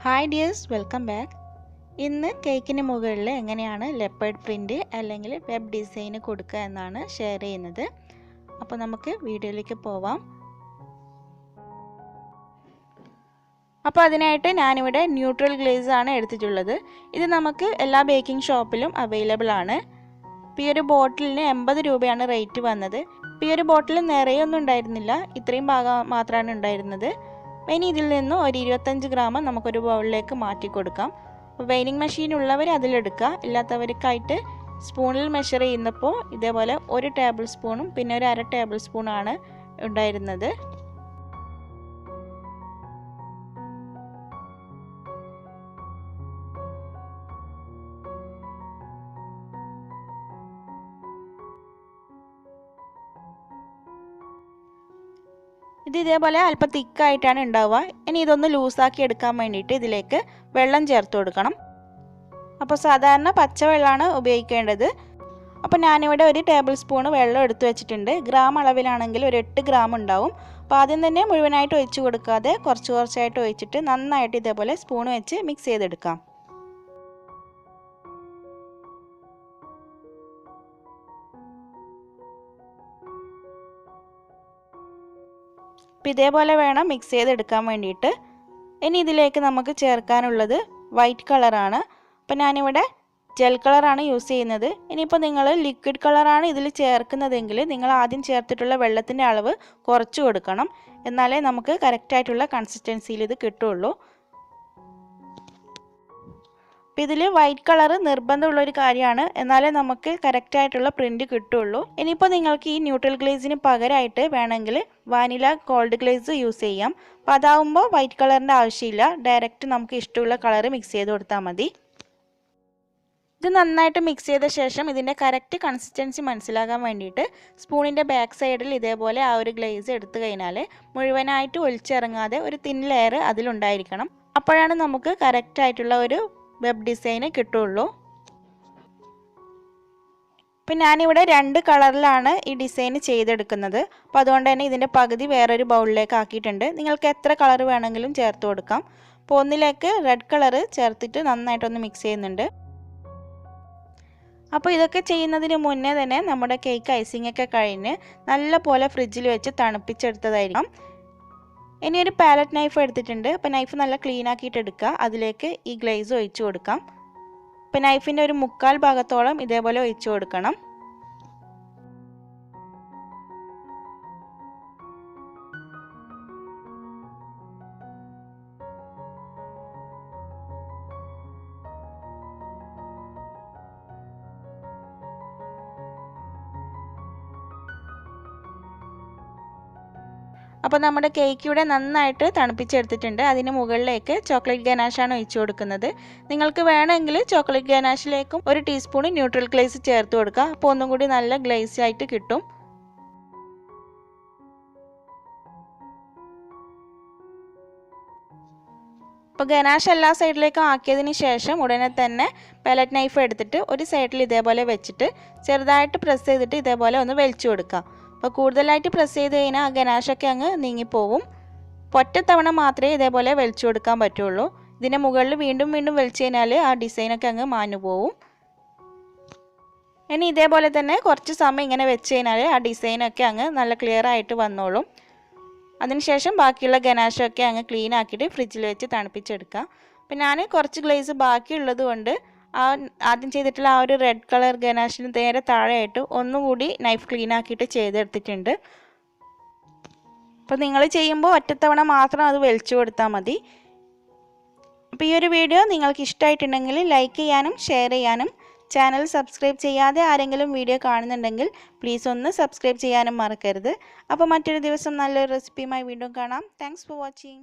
Hi dears, welcome back. ഇന്ന് കേക്കിന് മുകളിൽ എങ്ങനെയാണ് ലെപ്പേർഡ് പ്രിൻ്റ് അല്ലെങ്കിൽ വെബ് ഡിസൈൻ കൊടുക്കുക എന്നാണ് ഷെയർ ചെയ്യുന്നത്. അപ്പോൾ നമുക്ക് വീഡിയോയിലേക്ക് പോവാം. അപ്പോൾ അതിനായിട്ട് ഞാനിവിടെ ന്യൂട്രൽ ഗ്ലേസ് ആണ് എടുത്തിട്ടുള്ളത്. ഇത് നമുക്ക് എല്ലാ ബേക്കിംഗ് ഷോപ്പിലും അവൈലബിൾ ആണ്. ഇപ്പോൾ ഈ ഒരു ബോട്ടിലിന് 80 രൂപയാണ് റേറ്റ് വന്നത്. ഇപ്പോൾ ഈ ഒരു ബോട്ടിൽ നിറയൊന്നും ഉണ്ടായിരുന്നില്ല, ഇത്രയും ഭാഗം മാത്രമാണ് ഉണ്ടായിരുന്നത്. ഇനി ഇതിൽ നിന്നും ഒരു 25 ഗ്രാം നമുക്കൊരു ബൗളിലേക്ക് മാറ്റി കൊടുക്കാം. വെയിനിങ് മെഷീൻ ഉള്ളവർ അതിലെടുക്കുക, ഇല്ലാത്തവർക്കായിട്ട് സ്പൂണിൽ മെഷർ ചെയ്യുന്നപ്പോൾ ഇതേപോലെ 1 ടേബിൾ സ്പൂണും പിന്നെ ഒരു 1/2 ടേബിൾ സ്പൂണാണ് ഉണ്ടായിരുന്നത്. ഇത് ഇതേപോലെ അല്പം തിക്കായിട്ടാണ് ഉണ്ടാവുക. ഇനി ഇതൊന്ന് ലൂസാക്കി എടുക്കാൻ വേണ്ടിയിട്ട് ഇതിലേക്ക് വെള്ളം ചേർത്ത് കൊടുക്കണം. അപ്പോൾ സാധാരണ പച്ചവെള്ളമാണ് ഉപയോഗിക്കേണ്ടത്. അപ്പോൾ ഞാനിവിടെ 1 ടേബിൾ സ്പൂൺ വെള്ളം എടുത്തു വെച്ചിട്ടുണ്ട്. ഗ്രാം അളവിലാണെങ്കിൽ ഒരു 8 ഗ്രാം ഉണ്ടാവും. അപ്പോൾ ആദ്യം തന്നെ മുഴുവനായിട്ട് ഒഴിച്ച് കൊടുക്കാതെ കുറച്ച് കുറച്ചായിട്ട് ഒഴിച്ചിട്ട് നന്നായിട്ട് ഇതേപോലെ സ്പൂൺ വെച്ച് മിക്സ് ചെയ്തെടുക്കാം. അപ്പോൾ ഇതേപോലെ വേണം മിക്സ് ചെയ്തെടുക്കാൻ വേണ്ടിയിട്ട്. ഇനി ഇതിലേക്ക് നമുക്ക് ചേർക്കാനുള്ളത് വൈറ്റ് കളറാണ്. അപ്പോൾ ഞാനിവിടെ ജെൽ കളറാണ് യൂസ് ചെയ്യുന്നത്. ഇനിയിപ്പോൾ നിങ്ങൾ ലിക്വിഡ് കളറാണ് ഇതിൽ ചേർക്കുന്നതെങ്കിൽ നിങ്ങൾ ആദ്യം ചേർത്തിട്ടുള്ള വെള്ളത്തിൻ്റെ അളവ് കുറച്ച് കൊടുക്കണം, എന്നാലേ നമുക്ക് കറക്റ്റായിട്ടുള്ള കൺസിസ്റ്റൻസിയിൽ ഇത് കിട്ടുള്ളൂ. അപ്പോൾ ഇതിൽ വൈറ്റ് കളർ നിർബന്ധമുള്ളൊരു കാര്യമാണ്, എന്നാലേ നമുക്ക് കറക്റ്റായിട്ടുള്ള പ്രിൻറ്റ് കിട്ടുള്ളൂ. ഇനിയിപ്പോൾ നിങ്ങൾക്ക് ഈ ന്യൂട്രൽ ഗ്ലേസിന് പകരമായിട്ട് വേണമെങ്കിൽ വാനില കോൾഡ് ഗ്ലേസ് യൂസ് ചെയ്യാം. അപ്പോൾ അതാവുമ്പോൾ വൈറ്റ് കളറിൻ്റെ ആവശ്യമില്ല, ഡയറക്റ്റ് നമുക്ക് ഇഷ്ടമുള്ള കളർ മിക്സ് ചെയ്ത് കൊടുത്താൽ മതി. ഇത് നന്നായിട്ട് മിക്സ് ചെയ്ത ശേഷം ഇതിൻ്റെ കറക്റ്റ് കൺസിസ്റ്റൻസി മനസ്സിലാകാൻ വേണ്ടിയിട്ട് സ്പൂണിൻ്റെ ബാക്ക് സൈഡിൽ ഇതേപോലെ ആ ഒരു ഗ്ലേസ് എടുത്തു കഴിഞ്ഞാൽ മുഴുവനായിട്ട് ഒലിച്ചിറങ്ങാതെ ഒരു തിൻ ലെയർ അതിലുണ്ടായിരിക്കണം. അപ്പോഴാണ് നമുക്ക് കറക്റ്റായിട്ടുള്ള ഒരു വെബ് ഡിസൈന് കിട്ടുള്ളൂ. ഇപ്പം ഞാനിവിടെ 2 കളറിലാണ് ഈ ഡിസൈൻ ചെയ്തെടുക്കുന്നത്. അപ്പോൾ അതുകൊണ്ട് തന്നെ ഇതിൻ്റെ പകുതി വേറൊരു ബൗളിലേക്ക് ആക്കിയിട്ടുണ്ട്. നിങ്ങൾക്ക് എത്ര കളർ വേണമെങ്കിലും ചേർത്ത് കൊടുക്കാം. അപ്പോൾ ഒന്നിലേക്ക് റെഡ് കളർ ചേർത്തിട്ട് നന്നായിട്ടൊന്ന് മിക്സ് ചെയ്യുന്നുണ്ട്. അപ്പോൾ ഇതൊക്കെ ചെയ്യുന്നതിന് മുന്നേ തന്നെ നമ്മുടെ കേക്ക് ഐസിംഗ് ഒക്കെ കഴിഞ്ഞ് നല്ല പോലെ ഫ്രിഡ്ജിൽ വെച്ച് തണുപ്പിച്ചെടുത്തതായിരിക്കും. ഇനി ഒരു പാലറ്റ് നൈഫ് എടുത്തിട്ടുണ്ട്. അപ്പോൾ നൈഫ് നല്ല ക്ലീൻ ആക്കിയിട്ട് എടുക്കുക, അതിലേക്ക് ഈ ഗ്ലേസ് ഒഴിച്ചു കൊടുക്കാം. അപ്പോൾ നൈഫിൻ്റെ ഒരു 1/4 ഭാഗത്തോളം ഇതേപോലെ ഒഴിച്ചു കൊടുക്കണം. അപ്പോൾ നമ്മുടെ കേക്ക് ഇവിടെ നന്നായിട്ട് തണുപ്പിച്ചെടുത്തിട്ടുണ്ട്. അതിന് മുകളിലേക്ക് ചോക്ലേറ്റ് ഗനാഷാണ് ഒഴിച്ചു കൊടുക്കുന്നത്. നിങ്ങൾക്ക് വേണമെങ്കിൽ ചോക്ലേറ്റ് ഗനാഷിലേക്കും 1 ടീസ്പൂൺ ന്യൂട്രൽ ഗ്ലേസ് ചേർത്ത് കൊടുക്കുക. അപ്പോൾ ഒന്നും കൂടി നല്ല ഗ്ലേസി ആയിട്ട് കിട്ടും. അപ്പോൾ ഗനാഷ് എല്ലാ സൈഡിലേക്കും ആക്കിയതിന് ശേഷം ഉടനെ തന്നെ പാലറ്റ് നൈഫ് എടുത്തിട്ട് ഒരു സൈഡിൽ ഇതേപോലെ വെച്ചിട്ട് ചെറുതായിട്ട് പ്രസ് ചെയ്തിട്ട് ഇതേപോലെ ഒന്ന് വലിച്ചു കൊടുക്കുക. അപ്പോൾ കൂടുതലായിട്ട് പ്രസ് ചെയ്ത് കഴിഞ്ഞാൽ ആ ഗനാഷൊക്കെ അങ്ങ് നീങ്ങിപ്പോവും. ഒറ്റത്തവണ മാത്രമേ ഇതേപോലെ വലിച്ചു കൊടുക്കാൻ പറ്റുള്ളൂ. ഇതിൻ്റെ മുകളിൽ വീണ്ടും വീണ്ടും വലിച്ചു കഴിഞ്ഞാൽ ആ ഡിസൈനൊക്കെ അങ്ങ് മാഞ്ഞു പോവും. ഇനി ഇതേപോലെ തന്നെ കുറച്ച് സമയം ഇങ്ങനെ വെച്ച് കഴിഞ്ഞാൽ ആ ഡിസൈനൊക്കെ അങ്ങ് നല്ല ക്ലിയർ ആയിട്ട് വന്നോളും. അതിനുശേഷം ബാക്കിയുള്ള ഗനാഷൊക്കെ അങ്ങ് ക്ലീൻ ആക്കിയിട്ട് ഫ്രിഡ്ജിൽ വെച്ച് തണുപ്പിച്ചെടുക്കാം. അപ്പോൾ ഞാൻ കുറച്ച് ഗ്ലേസ് ബാക്കിയുള്ളത് കൊണ്ട് ആദ്യം ചെയ്തിട്ടുള്ള ആ ഒരു റെഡ് കളർ ഗനാഷിന് നേരെ താഴെയായിട്ട് ഒന്നുകൂടി നൈഫ് ക്ലീൻ ആക്കിയിട്ട് ചെയ്തെടുത്തിട്ടുണ്ട്. അപ്പോൾ നിങ്ങൾ ചെയ്യുമ്പോൾ ഒറ്റത്തവണ മാത്രം അത് വലിച്ചു കൊടുത്താൽ മതി. അപ്പോൾ ഈ ഒരു വീഡിയോ നിങ്ങൾക്ക് ഇഷ്ടമായിട്ടുണ്ടെങ്കിൽ ലൈക്ക് ചെയ്യാനും ഷെയർ ചെയ്യാനും ചാനൽ സബ്സ്ക്രൈബ് ചെയ്യാതെ ആരെങ്കിലും വീഡിയോ കാണുന്നുണ്ടെങ്കിൽ പ്ലീസ് ഒന്ന് സബ്സ്ക്രൈബ് ചെയ്യാനും മറക്കരുത്. അപ്പോൾ മറ്റൊരു ദിവസം നല്ലൊരു റെസിപ്പിയുമായി വീണ്ടും കാണാം. Thanks for watching.